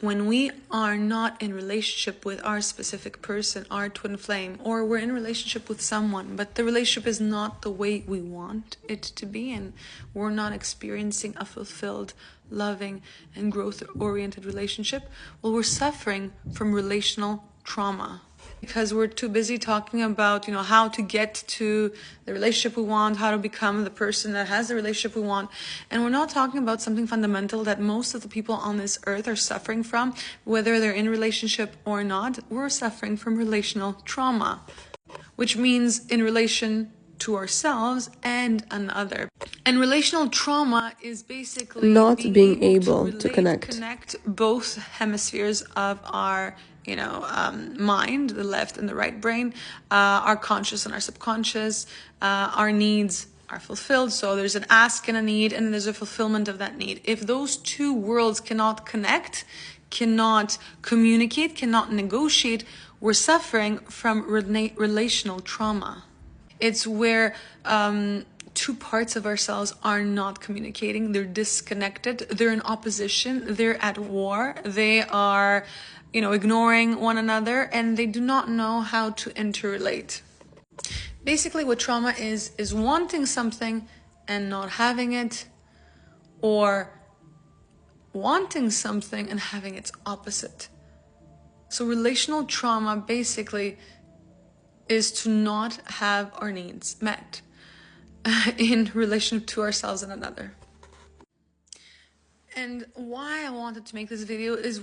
when we are not in relationship with our specific person, our twin flame, or we're in relationship with someone, but the relationship is not the way we want it to be, and we're not experiencing a fulfilled, loving, and growth-oriented relationship, well, we're suffering from relational trauma. Because we're too busy talking about, how to get to the relationship we want, how to become the person that has the relationship we want. And we're not talking about something fundamental that most of the people on this earth are suffering from, whether they're in relationship or not. We're suffering from relational trauma, which means in relation to ourselves and another. And relational trauma is basically not being able to connect both hemispheres of our mind, the left and the right brain, our conscious and our subconscious, our needs are fulfilled. So there's an ask and a need, and there's a fulfillment of that need. If those two worlds cannot connect, cannot communicate, cannot negotiate, we're suffering from relational trauma. It's where two parts of ourselves are not communicating. They're disconnected. They're in opposition. They're at war. They are, ignoring one another, and they do not know how to interrelate. Basically, what trauma is wanting something and not having it, or wanting something and having its opposite. So relational trauma basically is to not have our needs met in relation to ourselves and another. And why I wanted to make this video is,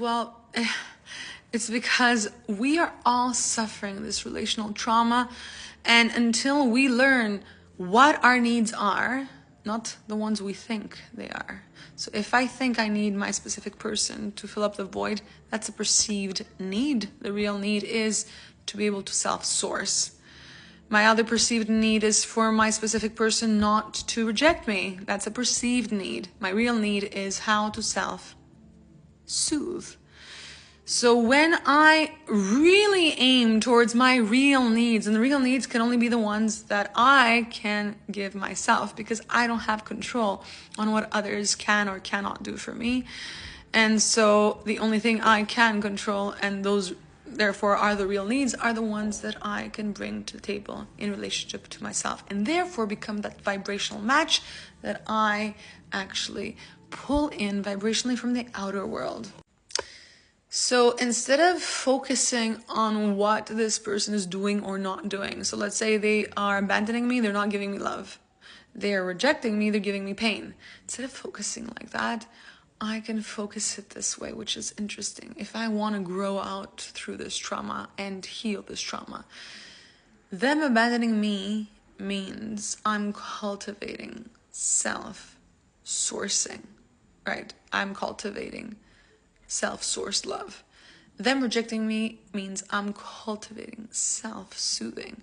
it's because we are all suffering this relational trauma, and until we learn what our needs are, not the ones we think they are. So if I think I need my specific person to fill up the void, that's a perceived need. The real need is to be able to self-source. My other perceived need is for my specific person not to reject me. That's a perceived need. My real need is how to self-soothe. So when I really aim towards my real needs, and the real needs can only be the ones that I can give myself, because I don't have control on what others can or cannot do for me. And so the only thing I can control, and those therefore are the real needs, are the ones that I can bring to the table in relationship to myself, and therefore become that vibrational match that I actually pull in vibrationally from the outer world. So instead of focusing on what this person is doing or not doing, so let's say they are abandoning me, they're not giving me love. They're rejecting me, they're giving me pain. Instead of focusing like that, I can focus it this way, which is interesting. If I want to grow out through this trauma and heal this trauma, them abandoning me means I'm cultivating self-sourcing, right? I'm cultivating self-sourced love. Them rejecting me means I'm cultivating self-soothing.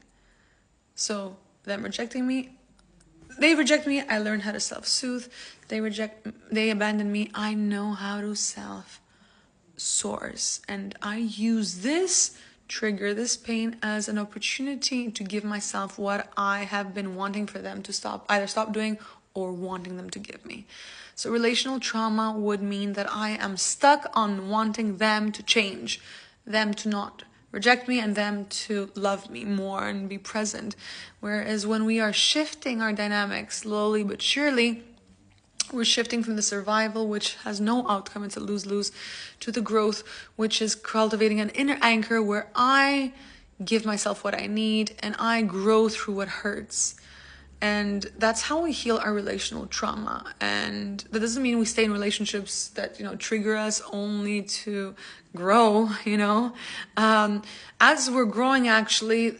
So them rejecting me, they reject me, I learn how to self-soothe. They abandon me, I know how to self-source. And I use this trigger, this pain, as an opportunity to give myself what I have been wanting for them to either stop doing or wanting them to give me. So relational trauma would mean that I am stuck on wanting them to change, them to not reject me, and them to love me more and be present. Whereas when we are shifting our dynamics slowly but surely, we're shifting from the survival, which has no outcome, it's a lose-lose, to the growth, which is cultivating an inner anchor where I give myself what I need and I grow through what hurts. And that's how we heal our relational trauma. And that doesn't mean we stay in relationships that, trigger us only to grow, As we're growing, actually,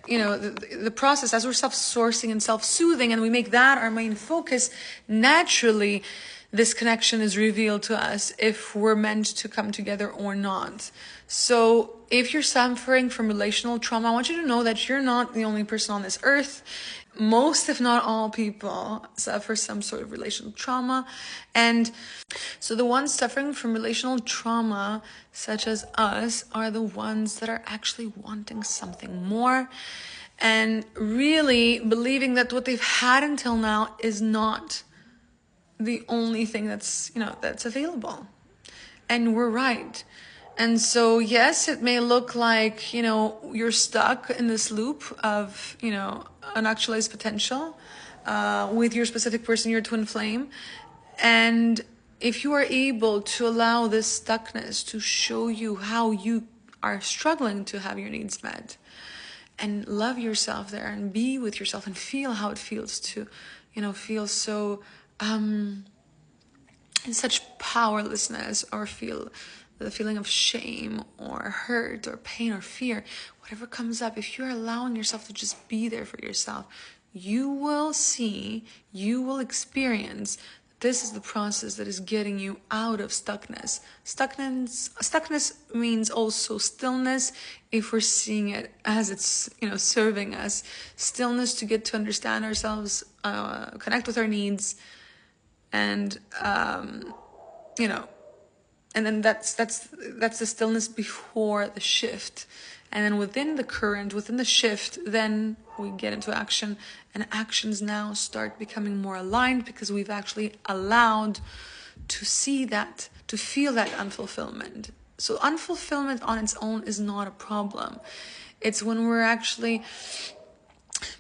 the process, as we're self-sourcing and self-soothing, and we make that our main focus, naturally, this connection is revealed to us if we're meant to come together or not. So if you're suffering from relational trauma, I want you to know that you're not the only person on this earth. Most, if not all, people suffer some sort of relational trauma. And so the ones suffering from relational trauma, such as us, are the ones that are actually wanting something more and really believing that what they've had until now is not the only thing that's available. and we're right. And so, yes, it may look like, you're stuck in this loop of, unactualized potential with your specific person, your twin flame. And if you are able to allow this stuckness to show you how you are struggling to have your needs met, and love yourself there and be with yourself and feel how it feels to, feel so in such powerlessness, or feel the feeling of shame or hurt or pain or fear, whatever comes up, if you're allowing yourself to just be there for yourself, you will see, you will experience, this is the process that is getting you out of stuckness. Stuckness means also stillness, if we're seeing it as it's, serving us. Stillness to get to understand ourselves, connect with our needs, and, and then that's the stillness before the shift. And then within the current, within the shift, then we get into action, and actions now start becoming more aligned because we've actually allowed to see that, to feel that unfulfillment. So unfulfillment on its own is not a problem. It's when we're actually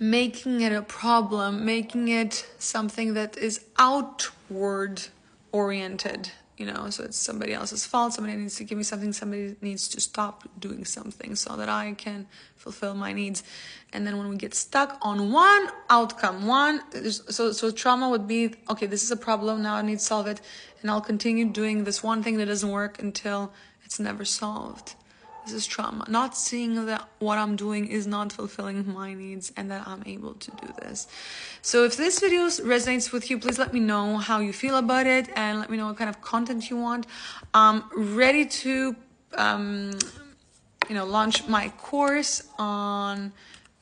making it a problem, making it something that is outward oriented. So it's somebody else's fault. Somebody needs to give me something. Somebody needs to stop doing something so that I can fulfill my needs. And then when we get stuck on one outcome, so trauma would be, okay, this is a problem. Now I need to solve it. And I'll continue doing this one thing that doesn't work until it's never solved. This is trauma. Not seeing that what I'm doing is not fulfilling my needs and that I'm able to do this. So if this video resonates with you, please let me know how you feel about it and let me know what kind of content you want. I'm ready to, launch my course on,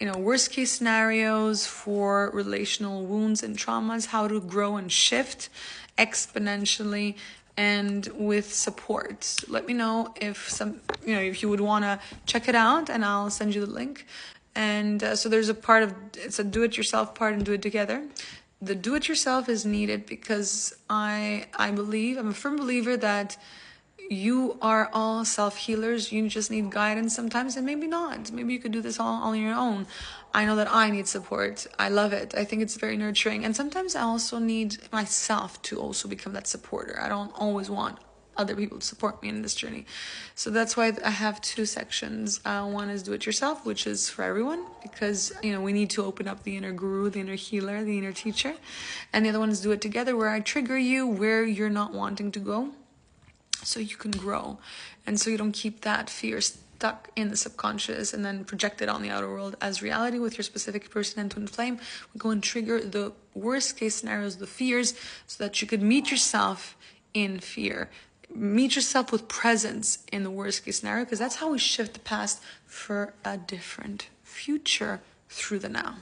worst case scenarios for relational wounds and traumas, how to grow and shift exponentially and with support. Let me know if if you would want to check it out, and I'll send you the link. And so there's it's a do-it-yourself part and do it together. The do-it-yourself is needed because I'm a firm believer that you are all self-healers. You just need guidance sometimes, and maybe not. Maybe you could do this all on your own. I know that I need support. I love it. I think it's very nurturing. And sometimes I also need myself to also become that supporter. I don't always want other people to support me in this journey. So that's why I have two sections. One is do it yourself, which is for everyone, because we need to open up the inner guru, the inner healer, the inner teacher. And the other one is do it together, where I trigger you where you're not wanting to go, so you can grow, and so you don't keep that fear stuck in the subconscious and then project it on the outer world as reality with your specific person and twin flame. We go and trigger the worst case scenarios, the fears, so that you could meet yourself in fear. Meet yourself with presence in the worst case scenario, because that's how we shift the past for a different future through the now.